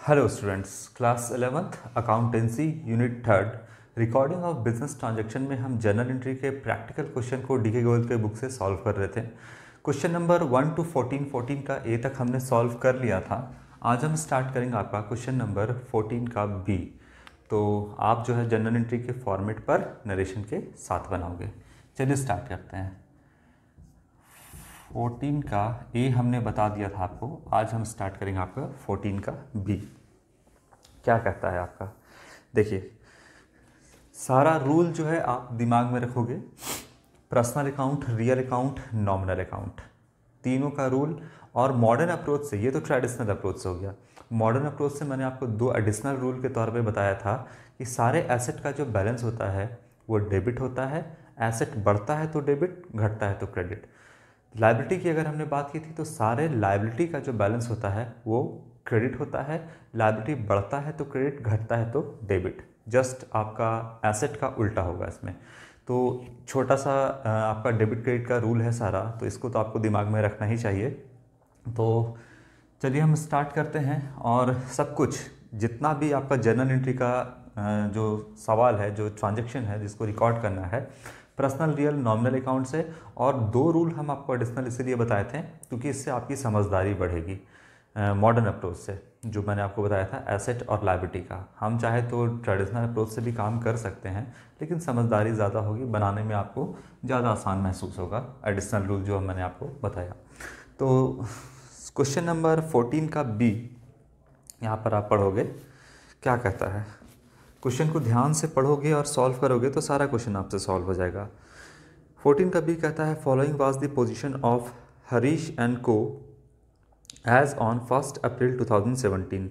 Hello students, class 11th accountancy unit 3 recording of business transaction में हम journal entry के practical question को DK Goyal के बुक से सॉल्व कर रहे थे। क्वेश्चन नंबर 1 to 14 का ए तक हमने सॉल्व कर लिया था। आज हम स्टार्ट करेंगे आपका क्वेश्चन नंबर 14 का बी। तो आप जो है जर्नल एंट्री के फॉर्मेट पर नरेशन के साथ बनाओगे। चलिए स्टार्ट करते हैं। 14 का ए हमने बता दिया था आपको, आज हम स्टार्ट करेंगे आपका 14 का बी। क्या कहता है आपका, देखिए सारा रूल जो है आप दिमाग में रखोगे। Personal account, real account, nominal account, तीनों का रूल। और मॉडर्न अप्रोच से, ये तो ट्रेडिशनल अप्रोच से हो गया। मॉडर्न अप्रोच से मैंने आपको दो एडिशनल रूल के तौर पे बताया था कि सारे एसेट का जो बैलेंस होता है वो डेबिट होता है। एसेट बढ़ता है तो डेबिट, घटता है तो क्रेडिट। लायबिलिटी की अगर हमने बात की थी तो सारे लायबिलिटी का जो बैलेंस होता है वो क्रेडिट होता है। लायबिलिटी बढ़ता है तो क्रेडिट, घटता है तो डेबिट। जस्ट आपका एसेट का उल्टा होगा इसमें। तो छोटा सा आपका डेबिट क्रेडिट का रूल है सारा, तो इसको तो आपको दिमाग में रखना ही चाहिए। तो चलिए हम स्टार्ट करते हैं। और सब कुछ जितना भी आपका जर्नल एंट्री का जो सवाल है, जो ट्रांजैक्शन है जिसको रिकॉर्ड करना है, पर्सनल, रियल, नॉमिनल अकाउंट से। और दो रूल हम आपको एडिशनल इसलिए बताए थे क्योंकि इससे आपकी समझदारी बढ़ेगी। मॉडर्न अप्रोच से जो मैंने आपको बताया था एसेट और लायबिलिटी का, हम चाहे तो ट्रेडिशनल अप्रोच से भी काम कर सकते हैं, लेकिन समझदारी ज़्यादा होगी, बनाने में आपको ज़्यादा आसान महसूस होगा एडिशनल रूल जो मैंने आपको बताया। तो क्वेश्चन नंबर 14 का बी यहाँ पर आप पढ़ोगे। क्या कहता है, क्वेश्चन को ध्यान से पढ़ोगे और सॉल्व करोगे तो सारा क्वेश्चन आपसे सॉल्व हो जाएगा। 14 का बी कहता है following was the position of Harish and को एज ऑन 1 अप्रैल 2017।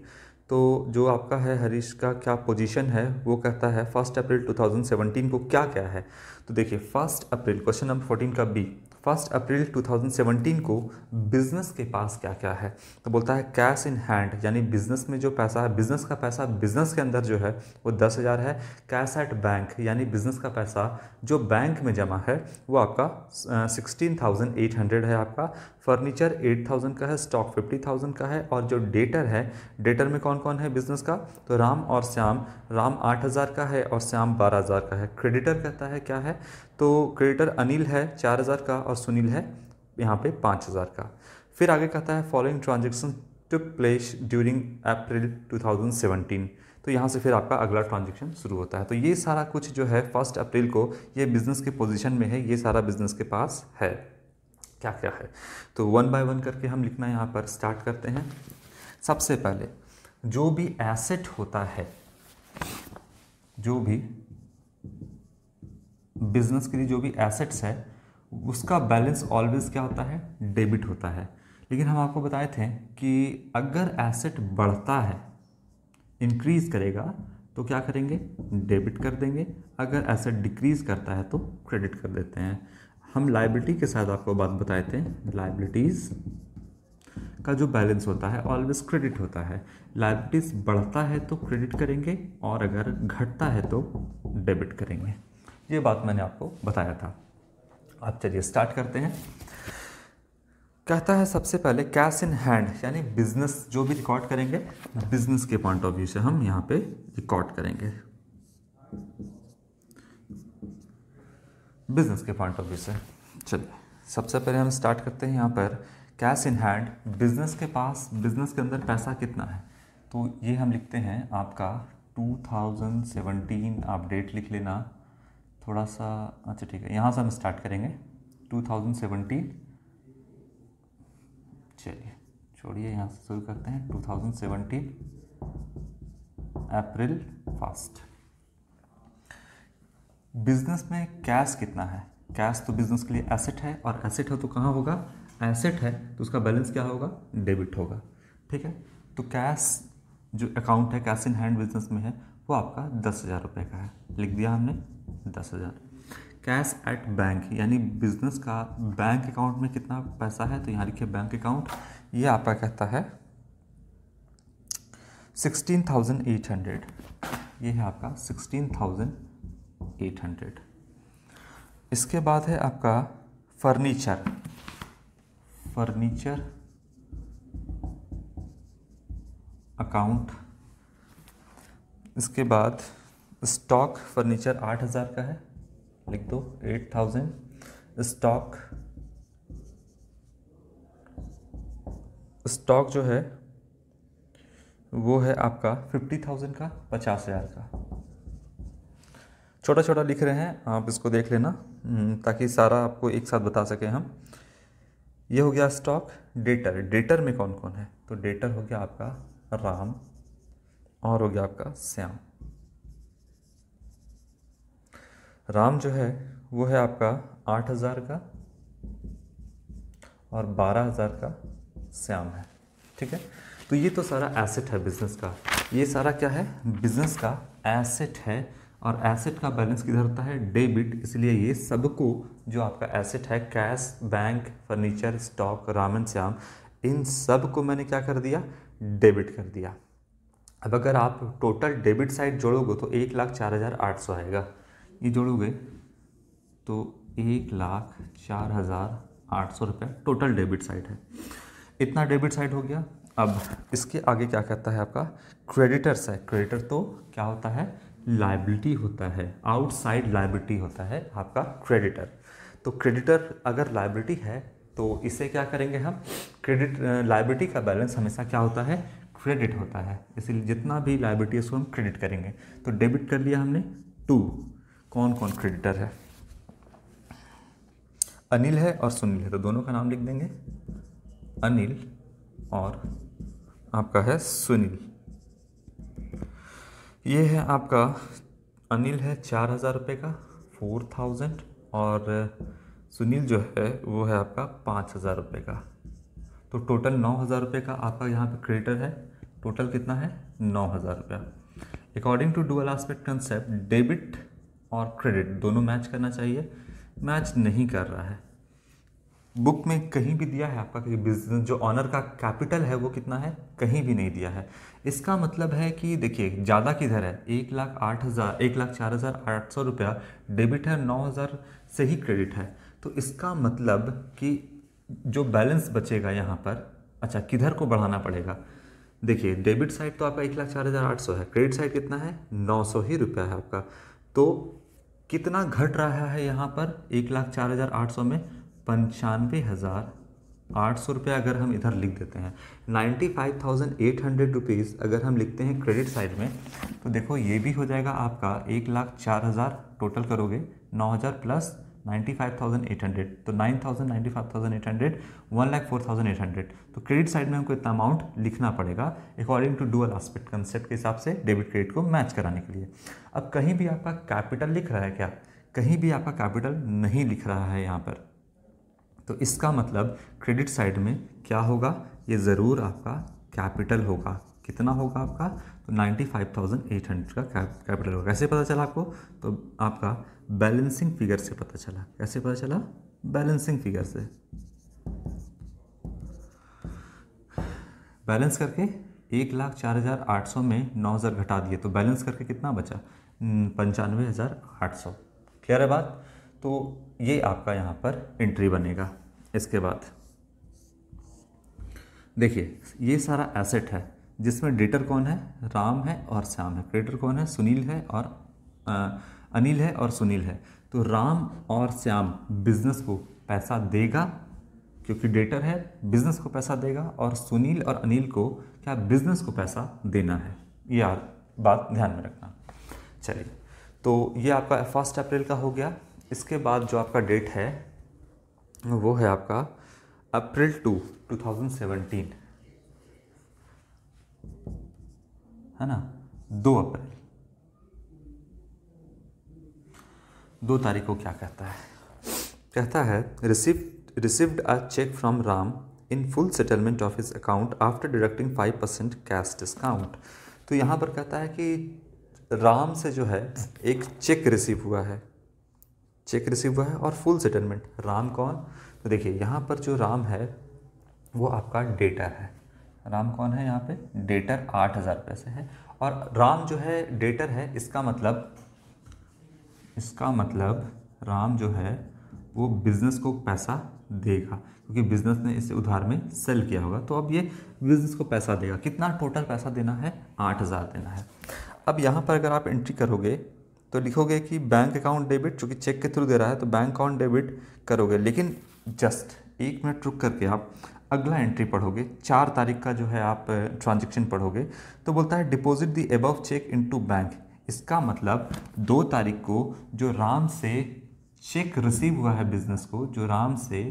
तो जो आपका है हरीश का क्या पोजीशन है वो कहता है 1 अप्रैल 2017 को क्या क्या है। तो देखिए 1 अप्रैल, क्वेश्चन नंबर 14 का बी, 1 अप्रैल 2017 को बिजनेस के पास क्या क्या है। तो बोलता है कैश इन हैंड, यानी बिजनेस में जो पैसा है, बिजनेस का पैसा बिजनेस के अंदर जो है वो 10,000 है। कैश एट बैंक, यानी बिजनेस का पैसा जो बैंक में जमा है वो आपका 16,800 है आपका। फर्नीचर 8,000 का है, स्टॉक 50,000 का है। और जो डेटर है, डेटर में कौन कौन है बिजनेस का, तो राम और श्याम। राम 8,000 का है और श्याम 12,000 का है। क्रेडिटर कहता है क्या है, तो क्रेडिटर अनिल है 4,000 का और सुनील है यहाँ पे 5,000 का। फिर आगे कहता है following transaction took place during April 2017। तो यहाँ से फिर आपका अगला ट्रांजेक्शन शुरू होता है। तो ये सारा कुछ जो है 1 अप्रैल को ये बिजनेस के पोजीशन में है, ये सारा बिजनेस के पास है। क्या क्या है तो 1 बाय 1 करके हम लिखना यहाँ पर स्टार्ट करते हैं। सबसे पहले जो भी एसेट होता है, जो भी बिजनेस के लिए जो भी एसेट्स है उसका बैलेंस ऑलवेज क्या होता है, डेबिट होता है। लेकिन हम आपको बताए थे कि अगर एसेट बढ़ता है, इंक्रीज करेगा तो क्या करेंगे, डेबिट कर देंगे। अगर एसेट डिक्रीज करता है तो क्रेडिट कर देते हैं। हम लायबिलिटी के साथ आपको बात बताए थे, लायबिलिटीज़ का जो बैलेंस होता है ऑलवेज क्रेडिट होता है। लायबिलिटीज़ बढ़ता है तो क्रेडिट करेंगे और अगर घटता है तो डेबिट करेंगे। ये बात मैंने आपको बताया था। अब चलिए स्टार्ट करते हैं। कहता है सबसे पहले कैश इन हैंड, यानी बिजनेस जो भी रिकॉर्ड करेंगे बिजनेस के पॉइंट ऑफ व्यू से हम यहाँ पे रिकॉर्ड करेंगे, बिजनेस के पॉइंट ऑफ व्यू से। चलिए सबसे पहले हम स्टार्ट करते हैं यहाँ पर कैश इन हैंड, बिजनेस के पास, बिजनेस के अंदर पैसा कितना है। तो ये हम लिखते हैं आपका 2017, आप डेट लिख लेना थोड़ा सा। अच्छा ठीक है, यहाँ से हम स्टार्ट करेंगे 2017। चलिए छोड़िए, यहाँ से शुरू करते हैं 2017 अप्रैल 1। बिजनेस में कैश कितना है, कैश तो बिजनेस के लिए एसेट है, और एसेट है तो कहाँ होगा, एसेट है तो उसका बैलेंस क्या होगा, डेबिट होगा। ठीक है, तो कैश जो अकाउंट है कैश इन हैंड बिजनेस में है वो आपका 10,000 रुपये का है, लिख दिया हमने 10,000। कैश एट बैंक, यानी बिजनेस का बैंक अकाउंट में कितना पैसा है, तो यहाँ लिखिए बैंक अकाउंट। ये आपका कहता है 16,800, ये है आपका 16,800। इसके बाद है आपका फर्नीचर, फर्नीचर अकाउंट इसके बाद स्टॉक फर्नीचर 8,000 का है, लिख दो 8,000। स्टॉक जो है वो है आपका 50,000 का, 50,000 का। छोटा छोटा लिख रहे हैं, आप इसको देख लेना ताकि सारा आपको एक साथ बता सकें हम। ये हो गया स्टॉक। डेटर में कौन कौन है, तो डेटर हो गया आपका राम और हो गया आपका श्याम। राम जो है वो है आपका 8,000 का और 12,000 का श्याम है, ठीक है। तो ये तो सारा एसेट है बिजनेस का, ये सारा क्या है, बिजनेस का एसेट है। और एसेट का बैलेंस किधर होता है, डेबिट, इसलिए ये सबको जो आपका एसेट है, cash, bank, furniture, stock, Ram and Shyam, इन सब को मैंने क्या कर दिया, डेबिट कर दिया। अब अगर आप टोटल डेबिट साइड जोड़ोगे तो 1,04,800 आएगा। ये जोड़ोगे तो 1,04,800 रुपये टोटल डेबिट साइड है। इतना डेबिट साइड हो गया। अब इसके आगे क्या कहता है आपका, क्रेडिटर्स है। क्रेडिटर तो क्या होता है, लायबिलिटी होता है, आउटसाइड लायबिलिटी होता है आपका क्रेडिटर। तो क्रेडिटर अगर लायबिलिटी है तो इसे क्या करेंगे हम, क्रेडिट लायबिलिटी का बैलेंस हमेशा क्या होता है, क्रेडिट होता है, इसलिए जितना भी लायबिलिटी है उसको हम क्रेडिट करेंगे। तो डेबिट कर लिया हमने 2। कौन कौन क्रेडिटर है, अनिल है और सुनील है, तो दोनों का नाम लिख देंगे, अनिल और आपका है सुनील। ये है आपका, अनिल है 4,000 रुपये का, 4,000, और सुनील जो है वो है आपका 5,000 रुपये का। तो टोटल 9,000 रुपये का आपका यहाँ पे क्रेडिटर है। टोटल कितना है, 9,000 रुपया। According to dual aspect concept, debit और क्रेडिट दोनों मैच करना चाहिए, मैच नहीं कर रहा है। बुक में कहीं भी दिया है आपका कि बिजनेस जो ऑनर का कैपिटल है वो कितना है, कहीं भी नहीं दिया है। इसका मतलब है कि देखिए ज़्यादा किधर है, 1,04,800 रुपया डेबिट है, 9,000 से ही क्रेडिट है। तो इसका मतलब कि जो बैलेंस बचेगा यहाँ पर, अच्छा किधर को बढ़ाना पड़ेगा, देखिए डेबिट साइड तो आपका 1,04,800 है, क्रेडिट साइड कितना है, 900 ही रुपया है आपका। तो कितना घट रहा है यहाँ पर, 1,04,800 में 95,800 रुपये अगर हम इधर लिख देते हैं, 95,800 रुपीज़ अगर हम लिखते हैं क्रेडिट साइड में, तो देखो ये भी हो जाएगा आपका 1,04,000, टोटल करोगे 9,000 प्लस 95,800, तो 9,000, 95,800, 1,04,800। तो क्रेडिट साइड में हमको इतना अमाउंट लिखना पड़ेगा according to dual aspect concept के हिसाब से, डेबिट क्रेडिट को मैच कराने के लिए। अब कहीं भी आपका कैपिटल लिख रहा है क्या, कहीं भी आपका कैपिटल नहीं लिख रहा है यहाँ पर, तो इसका मतलब क्रेडिट साइड में क्या होगा, ये ज़रूर आपका कैपिटल होगा। कितना होगा आपका, तो 95,800 का कैपिटल होगा। कैसे पता चला आपको, तो आपका बैलेंसिंग फिगर से पता चला। कैसे पता चला, बैलेंसिंग फिगर से। बैलेंस करके 1,04,800 में 9,000 घटा दिए, तो बैलेंस करके कितना बचा, 95,800। क्लियर है बात। तो ये आपका यहाँ पर एंट्री बनेगा। इसके बाद देखिए ये सारा एसेट है जिसमें डेटर कौन है, राम है और श्याम है। क्रेडिटर कौन है, सुनील है और अनिल है और सुनील है। तो राम और श्याम बिजनेस को पैसा देगा क्योंकि डेटर है, बिजनेस को पैसा देगा, और सुनील और अनिल को क्या, बिजनेस को पैसा देना है। ये बात ध्यान में रखना। चलिए, तो ये आपका 1 अप्रैल का हो गया। इसके बाद जो आपका डेट है वो है आपका अप्रैल 2, 2017, है ना, 2 अप्रैल। 2 तारीख को क्या कहता है, कहता है received a cheque from Ram in full settlement of his account after deducting 5% cash discount. तो यहाँ पर कहता है कि राम से जो है एक चेक रिसीव हुआ है, चेक रिसीव हुआ है और फुल सेटलमेंट। राम कौन, तो देखिए यहाँ पर जो राम है वो आपका डेटर है। राम कौन है यहाँ पे, डेटर 8,000 रुपये से है। और राम जो है डेटर है, इसका मतलब राम जो है वो बिज़नेस को पैसा देगा क्योंकि बिज़नेस ने इसे उधार में सेल किया होगा। तो अब ये बिज़नेस को पैसा देगा। कितना टोटल पैसा देना है, 8,000 देना है। अब यहाँ पर अगर आप एंट्री करोगे तो लिखोगे कि बैंक अकाउंट डेबिट, चूँकि चेक के थ्रू दे रहा है तो बैंक अकाउंट डेबिट करोगे, लेकिन जस्ट 1 मिनट रुक करके आप अगला एंट्री पढ़ोगे, 4 तारीख का जो है आप ट्रांजेक्शन पढ़ोगे, तो बोलता है deposit the above cheque into bank. इसका मतलब 2 तारीख को जो राम से चेक रिसीव हुआ है बिजनेस को, जो राम से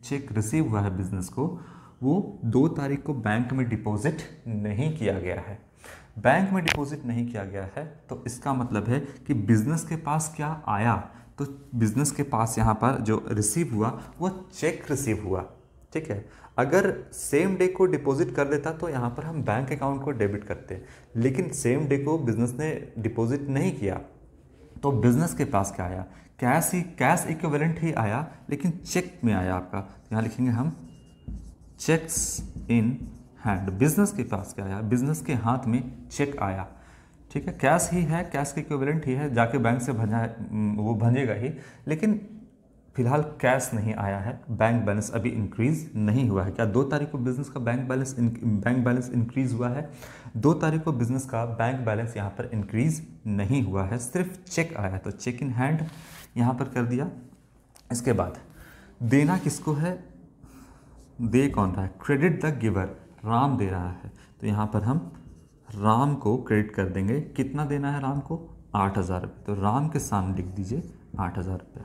चेक रिसीव हुआ है बिजनेस को, वो 2 तारीख को बैंक में डिपॉजिट नहीं किया गया है। बैंक में डिपॉजिट नहीं किया गया है तो इसका मतलब है कि बिजनेस के पास क्या आया, तो बिजनेस के पास यहाँ पर जो रिसीव हुआ वो चेक रिसीव हुआ। ठीक है, अगर सेम डे को डिपॉजिट कर देता तो यहाँ पर हम बैंक अकाउंट को डेबिट करते, लेकिन सेम डे को बिजनेस ने डिपॉजिट नहीं किया तो बिजनेस के पास क्या आया, कैश इक्विवेलेंट ही आया, लेकिन चेक में आया आपका। यहाँ लिखेंगे हम चेक्स इन हैंड। बिजनेस के पास क्या आया, बिजनेस के हाथ में चेक आया। ठीक है, कैश ही है, कैश के इक्विवेलेंट ही है, जाके बैंक से भंजा वो भंजेगा ही, लेकिन फिलहाल कैश नहीं आया है, बैंक बैलेंस अभी इंक्रीज नहीं हुआ है। क्या 2 तारीख को बिजनेस का बैंक बैलेंस इंक्रीज हुआ है? 2 तारीख को बिजनेस का बैंक बैलेंस यहाँ पर इंक्रीज नहीं हुआ है, सिर्फ चेक आया है, तो चेक इन हैंड यहाँ पर कर दिया। इसके बाद देना किसको है, दे कौन रहा है, क्रेडिट द गिवर, राम दे रहा है, तो यहाँ पर हम राम को क्रेडिट कर देंगे। कितना देना है राम को, 8,000 रुपये, तो राम के सामने लिख दीजिए 8,000 रुपये।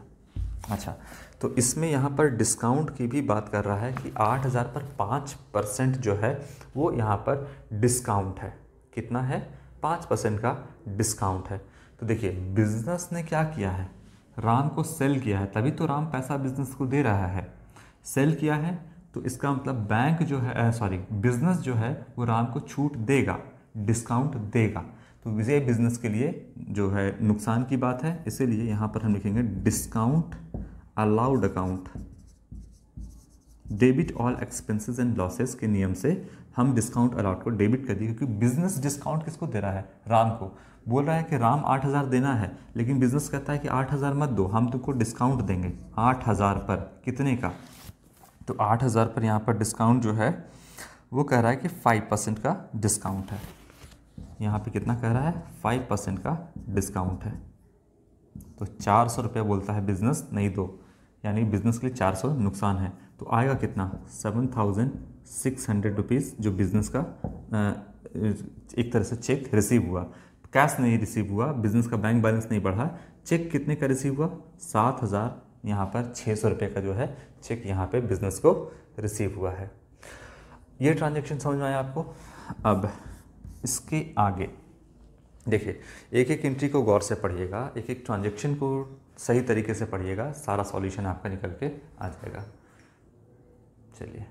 अच्छा, तो इसमें यहाँ पर डिस्काउंट की भी बात कर रहा है कि 8,000 पर 5% जो है वो यहाँ पर डिस्काउंट है। कितना है, 5% का डिस्काउंट है। तो देखिए बिजनेस ने क्या किया है, राम को सेल किया है, तभी तो राम पैसा बिजनेस को दे रहा है। सेल किया है तो इसका मतलब बैंक जो है बिजनेस जो है वो राम को छूट देगा, डिस्काउंट देगा, तो विजय बिजनेस के लिए जो है नुकसान की बात है, इसीलिए यहाँ पर हम लिखेंगे discount allowed account, debit all expenses and losses के नियम से हम डिस्काउंट अलाउड को डेबिट कर दिए, क्योंकि बिजनेस डिस्काउंट किसको दे रहा है, राम को। बोल रहा है कि राम 8,000 देना है, लेकिन बिजनेस कहता है कि 8,000 मत दो, हम तुमको डिस्काउंट देंगे 8,000 पर। कितने का, तो 8,000 पर यहाँ पर डिस्काउंट जो है वो कह रहा है कि 5% का डिस्काउंट है। यहाँ पे कितना कह रहा है, 5% का डिस्काउंट है। तो 400 रुपये बोलता है बिजनेस, नहीं दो, यानी बिजनेस के लिए 400 नुकसान है, तो आएगा कितना, 7,600 रुपीज़ जो बिजनेस का एक तरह से चेक रिसीव हुआ। कैश नहीं रिसीव हुआ, बिजनेस का बैंक बैलेंस नहीं बढ़ा, चेक कितने का रिसीव हुआ, 7,000 यहाँ पर 600 रुपये का जो है चेक यहाँ पे बिजनेस को रिसीव हुआ है। ये ट्रांजैक्शन समझ में आया आपको। अब इसके आगे देखिए, एक एक एंट्री को गौर से पढ़िएगा, एक एक ट्रांजैक्शन को सही तरीके से पढ़िएगा, सारा सॉल्यूशन आपका निकल के आ जाएगा। चलिए,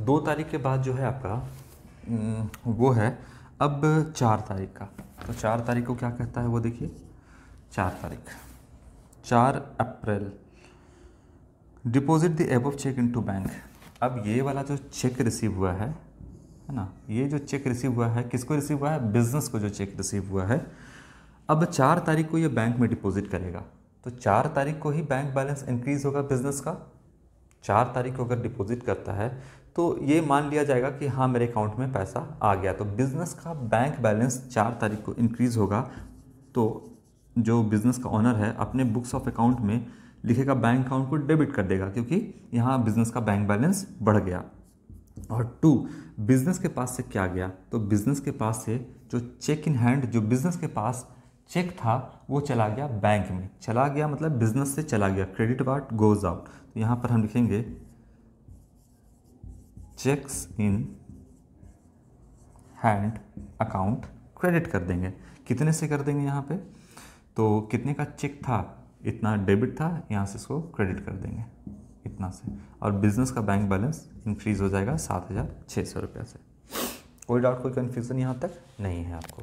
2 तारीख के बाद जो है आपका वो है अब 4 तारीख का। तो 4 तारीख को क्या कहता है वो देखिए, 4 तारीख 4 अप्रैल, deposit the above cheque into bank. अब ये वाला जो चेक रिसीव हुआ है ना, ये जो चेक रिसीव हुआ है किसको रिसीव हुआ है, बिजनेस को जो चेक रिसीव हुआ है, अब 4 तारीख को ये बैंक में डिपॉजिट करेगा। तो 4 तारीख को ही बैंक बैलेंस इंक्रीज होगा बिजनेस का। 4 तारीख को अगर डिपॉजिट करता है तो ये मान लिया जाएगा कि हाँ मेरे अकाउंट में पैसा आ गया, तो बिजनेस का बैंक बैलेंस 4 तारीख को इंक्रीज होगा। तो जो बिजनेस का ओनर है अपने बुक्स ऑफ अकाउंट में लिखेगा, बैंक अकाउंट को डेबिट कर देगा, क्योंकि यहाँ बिजनेस का बैंक बैलेंस बढ़ गया। और 2 बिजनेस के पास से क्या गया, तो बिजनेस के पास से जो चेक इन हैंड, जो बिजनेस के पास चेक था वो चला गया बैंक में, चला गया मतलब बिजनेस से चला गया, क्रेडिट पार्ट गोज आउट। तो यहाँ पर हम लिखेंगे checks in hand account credit कर देंगे। कितने से कर देंगे यहाँ पे, तो कितने का चेक था, इतना डेबिट था, यहाँ से इसको क्रेडिट कर देंगे इतना से, और बिजनेस का बैंक बैलेंस इंक्रीज हो जाएगा 7,600 रुपये से। कोई डाउट, कोई कन्फ्यूज़न यहाँ तक नहीं है आपको,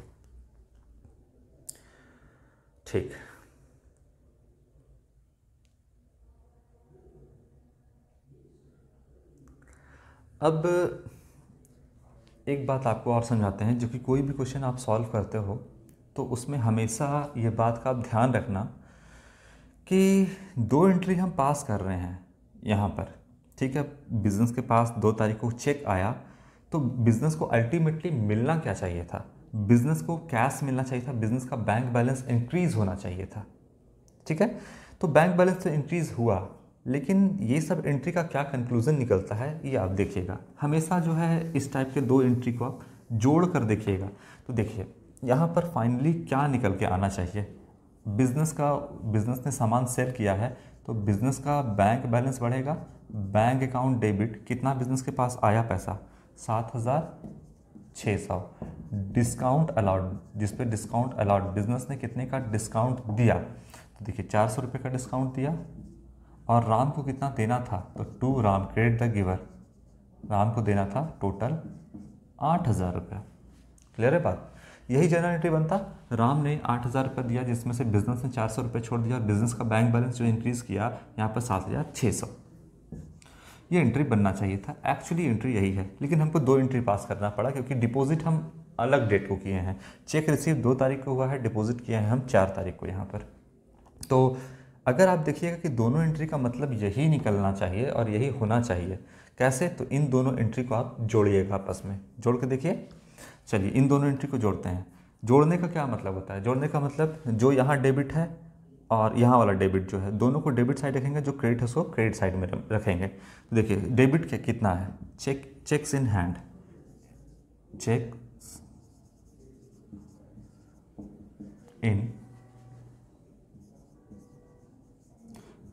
ठीक। अब एक बात आपको और समझाते हैं, जो कि कोई भी क्वेश्चन आप सॉल्व करते हो तो उसमें हमेशा ये बात का आप ध्यान रखना कि 2 एंट्री हम पास कर रहे हैं यहाँ पर, ठीक है। बिजनेस के पास 2 तारीख को चेक आया, तो बिजनेस को अल्टीमेटली मिलना क्या चाहिए था? बिजनेस को कैश मिलना चाहिए था, बिजनेस का बैंक बैलेंस इंक्रीज होना चाहिए था। ठीक है, तो बैंक बैलेंस तो इंक्रीज हुआ, लेकिन ये सब एंट्री का क्या कंक्लूजन निकलता है ये आप देखिएगा। हमेशा जो है इस टाइप के दो एंट्री को आप जोड़ कर देखिएगा। तो देखिए यहाँ पर फाइनली क्या निकल के आना चाहिए। बिजनेस ने सामान सेल किया है, तो बिजनेस का बैंक बैलेंस बढ़ेगा, बैंक अकाउंट डेबिट, कितना बिजनेस के पास आया पैसा 7,600। डिस्काउंट अलाउड, जिस पे डिस्काउंट अलाउड, बिजनेस ने कितने का डिस्काउंट दिया? तो देखिए 400 रुपये का डिस्काउंट दिया, और राम को कितना देना था? तो to Ram, credit the giver, Ram को देना था टोटल 8,000 रुपया। क्लियर है बात? यही जनरल एंट्री बनता, राम ने 8,000 रुपये दिया, जिसमें से बिजनेस ने 400 रुपये छोड़ दिया, और बिजनेस का बैंक बैलेंस जो इंक्रीज किया यहाँ पर 7,600। ये एंट्री बनना चाहिए था। एक्चुअली एंट्री यही है, लेकिन हमको दो एंट्री पास करना पड़ा, क्योंकि डिपॉजिट हम अलग डेट को किए हैं। चेक रिसीव 2 तारीख को हुआ है, डिपॉजिट किया है हम 4 तारीख को यहाँ पर। तो अगर आप देखिएगा कि दोनों एंट्री का मतलब यही निकलना चाहिए और यही होना चाहिए। कैसे? तो इन दोनों एंट्री को आप जोड़िएगा, आपस में जोड़ के देखिए। चलिए इन दोनों एंट्री को जोड़ते हैं। जोड़ने का क्या मतलब होता है? जोड़ने का मतलब जो यहाँ डेबिट है और यहाँ वाला डेबिट जो है, दोनों को डेबिट साइड रखेंगे, जो क्रेडिट है उसको क्रेडिट साइड में रखेंगे। तो देखिए डेबिट के कितना है? Checks in hand, checks in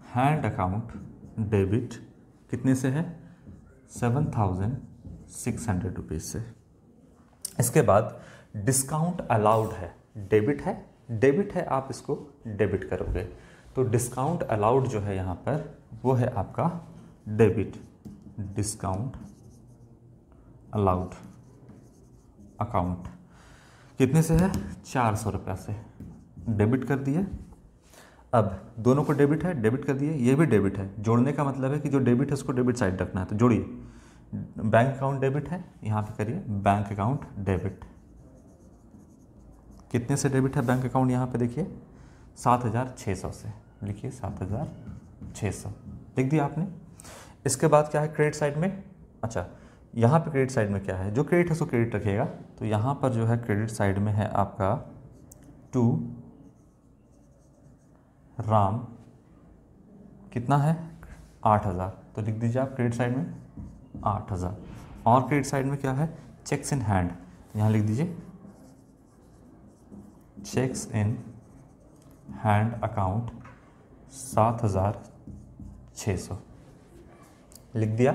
hand account debit कितने से है? 7,600 रुपीज़ से। इसके बाद डिस्काउंट अलाउड है, डेबिट है, आप इसको डेबिट करोगे, तो डिस्काउंट अलाउड जो है यहाँ पर वो है आपका डेबिट, डिस्काउंट अलाउड अकाउंट कितने से है? 400 रुपया से। डेबिट कर दिए। अब दोनों को डेबिट है, डेबिट कर दिए, ये भी डेबिट है। जोड़ने का मतलब है कि जो डेबिट है उसको डेबिट साइड रखना है, तो जोड़िए। बैंक अकाउंट डेबिट है, यहाँ पे करिए बैंक अकाउंट डेबिट। कितने से डेबिट है बैंक अकाउंट? यहाँ पे देखिए 7,600 से। लिखिए 7,600, लिख दिया आपने। इसके बाद क्या है क्रेडिट साइड में? अच्छा, यहाँ पे क्रेडिट साइड में क्या है? जो क्रेडिट है उसको क्रेडिट रखिएगा, तो यहाँ पर जो है क्रेडिट साइड में है आपका टू राम, कितना है? 8,000, तो लिख दीजिए आप क्रेडिट साइड में 8,000। और क्रेडिट साइड में क्या है? चेक्स इन हैंड, यहाँ लिख दीजिए चेक्स इन हैंड अकाउंट 7,600, लिख दिया।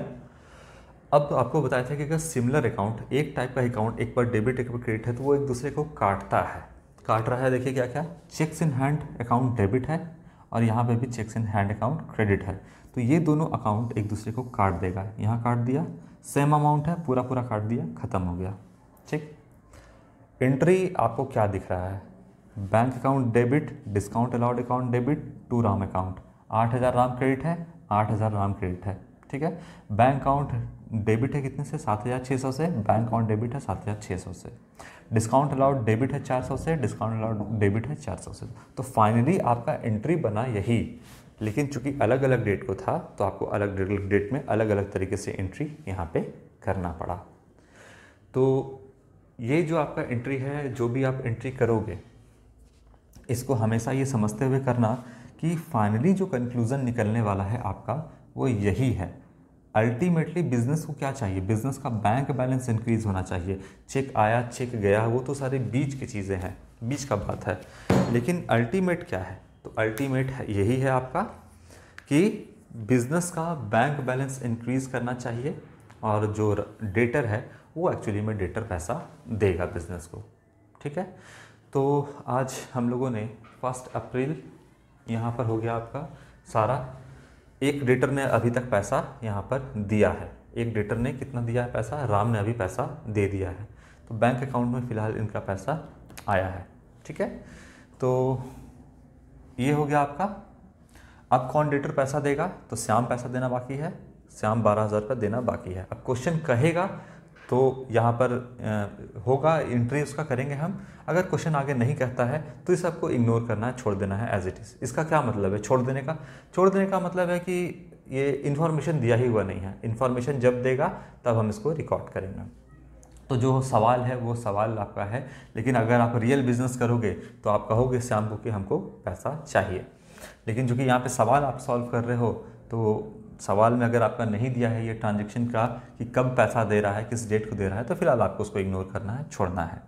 अब आपको बताया था कि अगर सिमिलर अकाउंट, एक टाइप का अकाउंट, एक बार डेबिट एक बार क्रेडिट है, तो वो एक दूसरे को काटता है। काट रहा है, देखिए क्या क्या, checks in hand account debit है और यहाँ पे भी checks in hand account credit है, तो ये दोनों अकाउंट एक दूसरे को काट देगा। यहाँ काट दिया, सेम अमाउंट है, पूरा पूरा काट दिया, खत्म हो गया। ठीक, एंट्री आपको क्या दिख रहा है? Bank account debit, discount allowed account debit, to Ram account, 8,000 Ram credit है, 8,000 राम क्रेडिट है। ठीक है, बैंक अकाउंट डेबिट है कितने से? 7,600 से, बैंक अकाउंट डेबिट है 7,600 से। डिस्काउंट अलाउड डेबिट है 400 से, डिस्काउंट अलाउड डेबिट है 400 से। तो फाइनली आपका एंट्री बना यही, लेकिन चूंकि अलग अलग डेट को था तो आपको अलग अलग डेट में अलग अलग तरीके से एंट्री यहाँ पे करना पड़ा। तो ये जो आपका एंट्री है, जो भी आप एंट्री करोगे, इसको हमेशा ये समझते हुए करना कि फाइनली जो कंक्लूज़न निकलने वाला है आपका वो यही है। अल्टीमेटली बिजनेस को क्या चाहिए? बिजनेस का बैंक बैलेंस इंक्रीज होना चाहिए। चेक आया चेक गया, वो तो सारे बीच की चीज़ें हैं, बीच का बात है, लेकिन अल्टीमेट क्या है? तो अल्टीमेट यही है आपका कि बिजनेस का बैंक बैलेंस इंक्रीज करना चाहिए, और जो डेटर है वो एक्चुअली में डेटर पैसा देगा बिजनेस को। ठीक है, तो आज हम लोगों ने 1 अप्रैल यहाँ पर हो गया आपका सारा। एक डेटर ने अभी तक पैसा यहाँ पर दिया है, एक डेटर ने कितना दिया है पैसा? राम ने अभी पैसा दे दिया है, तो बैंक अकाउंट में फ़िलहाल इनका पैसा आया है। ठीक है, तो ये हो गया आपका। अब कौन डेटर पैसा देगा? तो श्याम पैसा देना बाकी है, श्याम 12,000 रुपये देना बाकी है। अब क्वेश्चन कहेगा तो यहाँ पर होगा, एंट्री उसका करेंगे हम। अगर क्वेश्चन आगे नहीं कहता है तो इस सबको इग्नोर करना है, छोड़ देना है एज इट इज़। इसका क्या मतलब है छोड़ देने का? छोड़ देने का मतलब है कि ये इन्फॉर्मेशन दिया ही हुआ नहीं है, इन्फॉर्मेशन जब देगा तब हम इसको रिकॉर्ड करेंगे। तो जो सवाल है वो सवाल आपका है, लेकिन अगर आप रियल बिजनेस करोगे तो आप कहोगे शाम को कि हमको पैसा चाहिए। लेकिन जो कि यहाँ पे सवाल आप सॉल्व कर रहे हो, तो सवाल में अगर आपका नहीं दिया है ये ट्रांजैक्शन का कि कब पैसा दे रहा है, किस डेट को दे रहा है, तो फिलहाल आपको उसको इग्नोर करना है, छोड़ना है।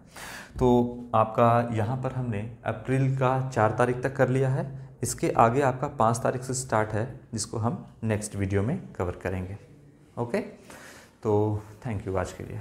तो आपका यहाँ पर हमने अप्रैल का 4 तारीख तक कर लिया है। इसके आगे आपका 5 तारीख से स्टार्ट है, जिसको हम नेक्स्ट वीडियो में कवर करेंगे। ओके, तो थैंक यू आज के लिए।